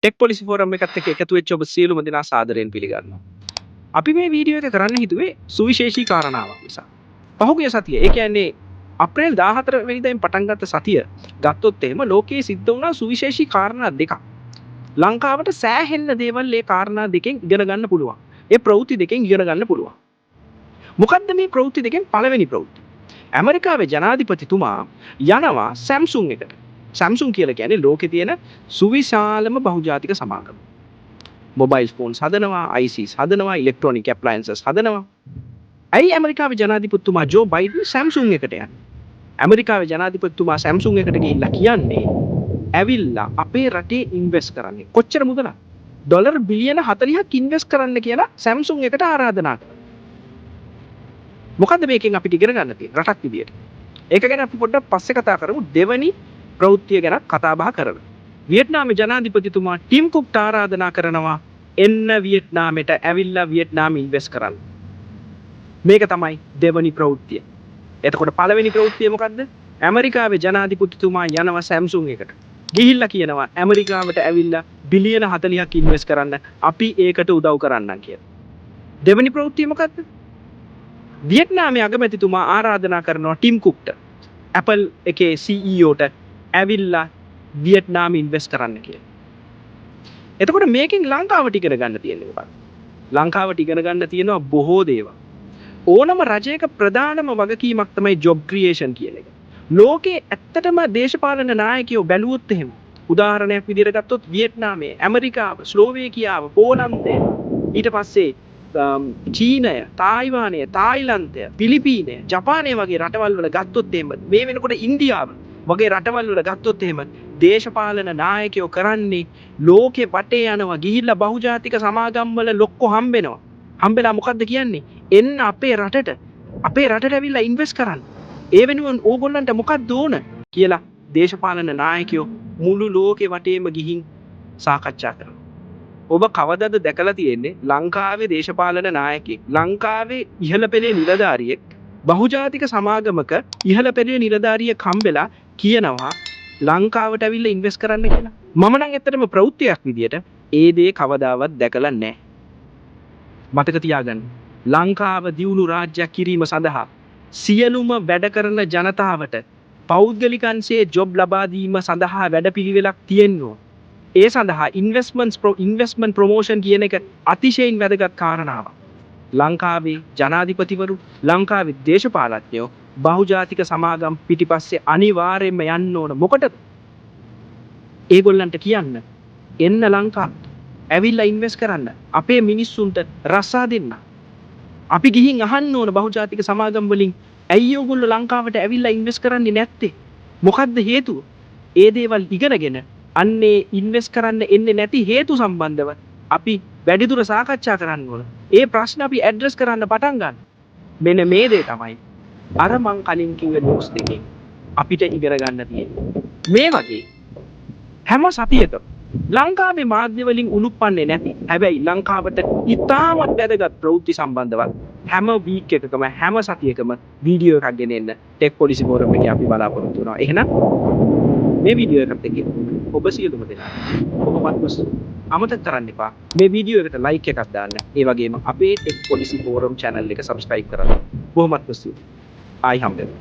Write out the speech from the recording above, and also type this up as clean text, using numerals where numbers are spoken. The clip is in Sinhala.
ටෙක් පොලිසි ෆෝරම් එකත් එක්ක එකතු වෙච්ච ඔබ සියලුම දෙනා සාදරයෙන් පිළිගන්නවා. අපි මේ වීඩියෝ එක කරන්න හිතුවේ සුවිශේෂී කාරණාවක් නිසා. පහුගිය සතිය, ඒ කියන්නේ අප්‍රේල් 14 වෙනිදායින් පටන් ගත්ත සතිය ගත්තොත් එහෙම ලෝකයේ සිද්ධ වුණා සුවිශේෂී කාරණා දෙකක්. ලංකාවට සෑහෙන්න දේවල් මේ කාරණා දෙකෙන් ඉගෙන ගන්න පුළුවන්. ඒ ප්‍රවෘත්ති දෙකෙන් ඉගෙන ගන්න පුළුවන්. මොකද්ද මේ ප්‍රවෘත්ති දෙකෙන් පළවෙනි ප්‍රවෘත්ති? ඇමරිකාවේ ජනාධිපතිතුමා යනවා Samsung එකට. Samsung කියලා කියන්නේ ලෝකේ තියෙන සුවිශාලම බහුජාතික සමාගම. මොබයිල් ෆෝන්ස් හදනවා, ICs හදනවා, ඉලෙක්ට්‍රොනික ඇප්ලයන්සස් හදනවා. ඇයි ඇමරිකාවේ ජනාධිපතිතුමා ජෝ බයිඩන් Samsung එකට යන්නේ? ඇමරිකාවේ ජනාධිපතිතුමා Samsung එකට ගිහිල්ලා කියන්නේ ඇවිල්ලා අපේ රටේ ඉන්වෙස්ට් කරන්න. කොච්චර මුදලක්? ඩොලර් බිලියන 40ක් ඉන්වෙස්ට් කරන්න කියලා Samsung එකට ආරාධනා කරා. මොකද්ද මේකෙන් අපිට ඉගෙන ගන්න තියෙන්නේ රටක් විදියට? ඒක ගැන අපි පොඩ්ඩක් පස්සේ කතා කරමු. දෙවනි ප්‍රවෘත්තිය ගැන කතා බහ කරමු. වියට්නාමයේ ජනාධිපතිතුමා ටිම් කුක්ට ආරාධනා කරනවා එන්න වියට්නාමයට ඇවිල්ලා වියට්නාම ඉන්වෙස්ට් කරන්න. මේක තමයි දෙවනි ප්‍රවෘත්තිය. එතකොට පළවෙනි ප්‍රවෘත්තිය මොකද්ද? ඇමරිකාවේ ජනාධිපතිතුමා යනවා Samsung එකට. ගිහිල්ලා කියනවා ඇමරිකාවට ඇවිල්ලා බිලියන 40ක් ඉන්වෙස්ට් කරන්න අපි ඒකට උදව් කරන්නම් කියලා. දෙවනි ප්‍රවෘත්තිය මොකද්ද? වියට්නාමයේ අගමැතිතුමා ආරාධනා කරනවා ටිම් කුක්ට Apple එකේ CEOට ඇවිල්ලා වියට්නාම ඉන්වෙස්ට් කරන්න කියලා. එතකොට මේකෙන් ලංකාවට ඉගෙන ගන්න තියෙන්නේ මොකක්ද? ලංකාවට ඉගෙන ගන්න තියෙනවා බොහෝ දේවල්. ඕනම රජයක ප්‍රධානම වගකීමක් තමයි ජොබ් ක්‍රියේෂන් කියන එක. ලෝකේ ඇත්තටම දේශපාලන නායකයෝ බැලුවොත් එහෙම උදාහරණයක් විදිහට ගත්තොත් වියට්නාමයේ, ඇමරිකාව, ස්ලෝවේකියාව, පෝලන්තය, ඊට පස්සේ චීනය, තායිවානය, තායිලන්තය, පිලිපීනය, ජපානය වගේ රටවල් වල ගත්තොත් එහෙම මේ වෙනකොට ඉන්දියාව වගේ රටවල් වල ගත්තොත් එහෙම දේශපාලන නායකයෝ කරන්නේ ලෝකේ වටේ යනවා ගිහිල්ලා බහුජාතික සමාගම් වල ලොක්කො හම්බෙනවා. හම්බෙලා මොකද්ද කියන්නේ? එන්න අපේ රටට ඇවිල්ලා ඉන්වෙස්ට් කරන්න. ඒ වෙනුවෙන් ඕගොල්ලන්ට මොකක්ද ඕන කියලා දේශපාලන නායකයෝ මුළු ලෝකේ වටේම ගිහින් සාකච්ඡා කරනවා. ඔබ කවදද දැකලා තියෙන්නේ ලංකාවේ දේශපාලන නායකයෙක්, ලංකාවේ ඉහළ පෙළේ නිලධාරියෙක් බහුජාතික සමාගමක ඉහළ පෙළේ නිලධාරියෙක් හම්බෙලා කියනවා ලංකාවට ඇවිල්ලා ඉන්වෙස්ට් කරන්න කියලා? මම නම් ඇත්තටම ප්‍රවෘත්තියක් විදියට ඒ දේ කවදාවත් දැකලා නැහැ. මතක තියාගන්න. ලංකාව දියුණු රාජ්‍යයක් කිරීම සඳහා සියලුම වැඩ කරන ජනතාවට පෞද්ගලිකංශයේ ජොබ් ලබා දීම සඳහා වැඩපිළිවෙලක් තියෙනවා. ඒ සඳහා ඉන්වෙස්ට්මන්ට් ප්‍රොමෝෂන් කියන එක අතිශයින් වැදගත් කාරණාවක්. ලංකාවේ ජනාධිපතිවරු, ලංකාවේ දේශපාලඥයෝ බහුජාතික සමාගම් පිටිපස්සේ අනිවාර්යයෙන්ම යන්න ඕන. මොකටද? ඒගොල්ලන්ට කියන්න එන්න ලංකාවට ඇවිල්ලා ඉන්වෙස්ට් කරන්න. අපේ මිනිස්සුන්ට රස්සා දෙන්න. අපි ගිහින් අහන්න ඕන බහුජාතික සමාගම් වලින් ඇයි ඔයගොල්ලෝ ලංකාවට ඇවිල්ලා ඉන්වෙස්ට් කරන්නේ නැත්තේ? මොකද්ද හේතුව? ඒ දේවල් ඉගෙනගෙන අන්නේ ඉන්වෙස්ට් කරන්න එන්නේ නැති හේතු සම්බන්ධව අපි වැඩිදුර සාකච්ඡා කරන්න ඕන. ඒ ප්‍රශ්න අපි ඇඩ්‍රස් කරන්න පටන් ගන්න. මෙන්න මේ දේ තමයි අර මං කලින් කිව්ව නිවුස් දෙකෙන් අපිට ඉගෙන ගන්න තියෙන්නේ. මේ වගේ හැම සතියකම ලංකාවේ මාධ්‍ය වලින් උණුප්පන්නේ නැති, හැබැයි ලංකාවට ඉතාමත් වැදගත් ප්‍රවෘත්ති සම්බන්ධව හැම වීක් එකකම හැම සතියකම වීඩියෝ එකක් ගෙනෙන්න ටෙක් පොලිසි ෆෝරම් එකේ අපි බලාපොරොත්තු වෙනවා. එහෙනම් මේ වීඩියෝ එකත් එක්ක ඔබ සියලුම දෙනා කොහොමවත් අමතක කරන්න එපා. මේ වීඩියෝ එකට ලයික් එකක් දාන්න. ඒ වගේම අපේ ටෙක් පොලිසි ෆෝරම් channel එක subscribe කරන්න. බොහොමත්ම ස්තුතියි. ආයි හම්බෙමු.